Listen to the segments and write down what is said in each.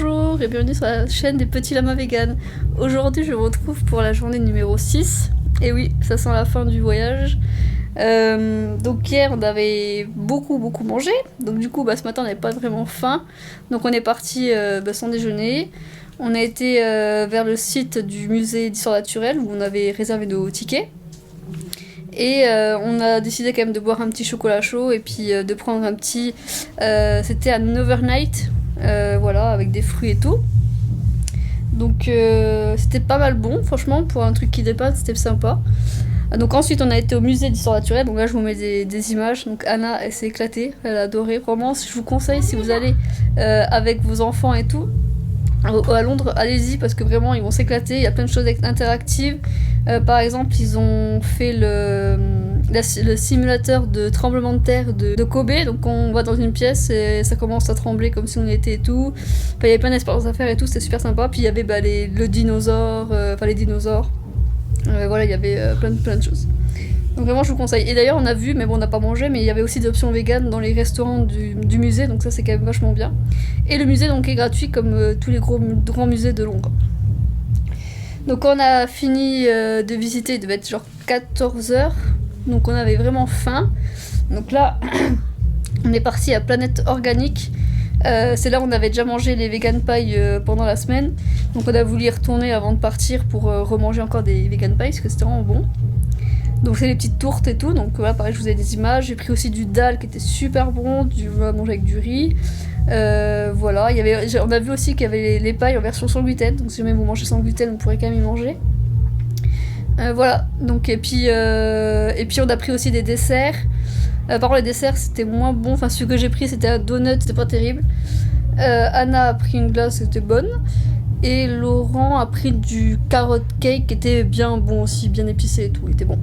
Bonjour et bienvenue sur la chaîne des petits lamas vegan. Aujourd'hui je vous retrouve pour la journée numéro 6. Et oui, ça sent la fin du voyage. Donc hier on avait beaucoup mangé. Donc du coup ce matin on n'avait pas vraiment faim. Donc on est parti sans déjeuner. On a été vers le site du musée d'histoire naturelle où on avait réservé nos tickets. Et on a décidé quand même de boire un petit chocolat chaud et puis de prendre un petit... c'était un overnight, voilà, avec des fruits et tout. Donc c'était pas mal bon, franchement, pour un truc qui dépanne, c'était sympa. Donc ensuite on a été au musée d'histoire naturelle, donc là je vous mets des images. Donc Anna, elle s'est éclatée, elle a adoré, vraiment, je vous conseille si vous allez avec vos enfants et tout. À Londres, allez-y parce que vraiment ils vont s'éclater, il y a plein de choses interactives. Par exemple, ils ont fait le simulateur de tremblement de terre de Kobe, donc on va dans une pièce et ça commence à trembler comme si on y était et tout. Enfin, il y avait plein d'expériences à faire et tout, c'était super sympa. Puis il y avait le dinosaure, les dinosaures. Voilà, il y avait plein de choses. Donc vraiment je vous conseille. Et d'ailleurs on a vu, mais bon on n'a pas mangé, mais il y avait aussi des options véganes dans les restaurants du musée, donc ça c'est quand même vachement bien. Et le musée donc est gratuit comme tous les grands musées de Londres. Donc on a fini de visiter, il devait être genre 14h, donc on avait vraiment faim. Donc là on est parti à Planète Organique. C'est là où on avait déjà mangé les vegan pie pendant la semaine. Donc on a voulu y retourner avant de partir pour remanger encore des vegan pie parce que c'était vraiment bon. Donc c'est les petites tourtes et tout, donc voilà, pareil je vous ai des images. J'ai pris aussi du dal qui était super bon, on a mangé avec du riz. Voilà, on a vu aussi qu'il y avait les pailles en version sans gluten, donc si jamais vous mangez sans gluten vous pourrez quand même y manger. Voilà, donc et puis on a pris aussi des desserts. Par contre les desserts c'était moins bon, enfin celui que j'ai pris c'était un donut, c'était pas terrible. Anna a pris une glace, c'était bonne. Et Laurent a pris du carrot cake qui était bien bon aussi, bien épicé et tout, il était bon.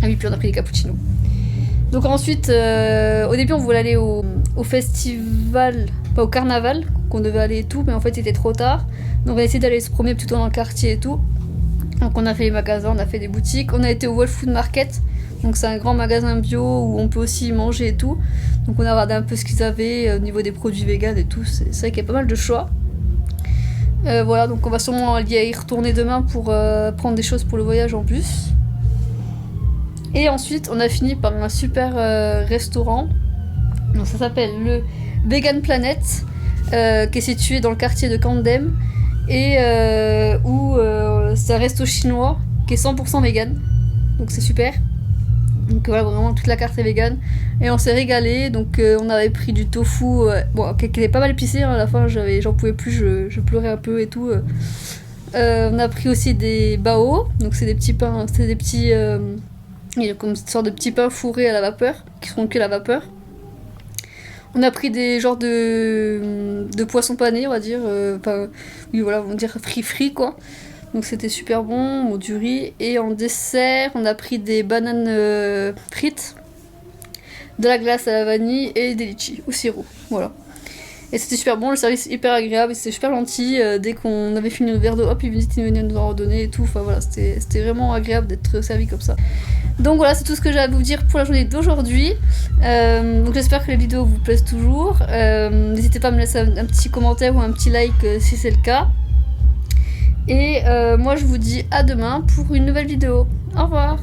Ah oui, puis on a pris des cappuccinos. Donc ensuite, au début on voulait aller au festival, pas au carnaval, qu'on devait aller et tout, mais en fait c'était trop tard. Donc on a essayé d'aller se promener plutôt dans le quartier et tout. Donc on a fait les magasins, on a fait des boutiques, on a été au Whole Food Market. Donc c'est un grand magasin bio où on peut aussi manger et tout. Donc on a regardé un peu ce qu'ils avaient au niveau des produits vegan et tout, c'est vrai qu'il y a pas mal de choix. Voilà, donc on va sûrement y retourner demain pour prendre des choses pour le voyage en plus. Et ensuite, on a fini par un super restaurant. Donc ça s'appelle le Vegan Planet, qui est situé dans le quartier de Camden et où c'est un resto chinois qui est 100% vegan. Donc c'est super. Donc voilà, vraiment toute la carte est vegan. Et on s'est régalé, donc on avait pris du tofu, qui était pas mal épicé, hein, à la fin j'en pouvais plus, je pleurais un peu et tout. On a pris aussi des bao, donc c'est des petits pains, il y a comme une sorte de petits pains fourrés à la vapeur, qui sont cuits à la vapeur. On a pris des genres de poissons panés, on va dire, oui voilà, on va dire frit quoi. Donc c'était super bon, du riz. Et en dessert, on a pris des bananes frites, de la glace à la vanille et des litchis au sirop. Voilà. Et c'était super bon, le service hyper agréable, c'était super gentil. Dès qu'on avait fini le verre d'eau, hop, ils venaient nous en redonner et tout. Enfin voilà, c'était vraiment agréable d'être servi comme ça. Donc voilà, c'est tout ce que j'ai à vous dire pour la journée d'aujourd'hui. Donc j'espère que les vidéos vous plaisent toujours. N'hésitez pas à me laisser un petit commentaire ou un petit like si c'est le cas. Et moi je vous dis à demain pour une nouvelle vidéo. Au revoir.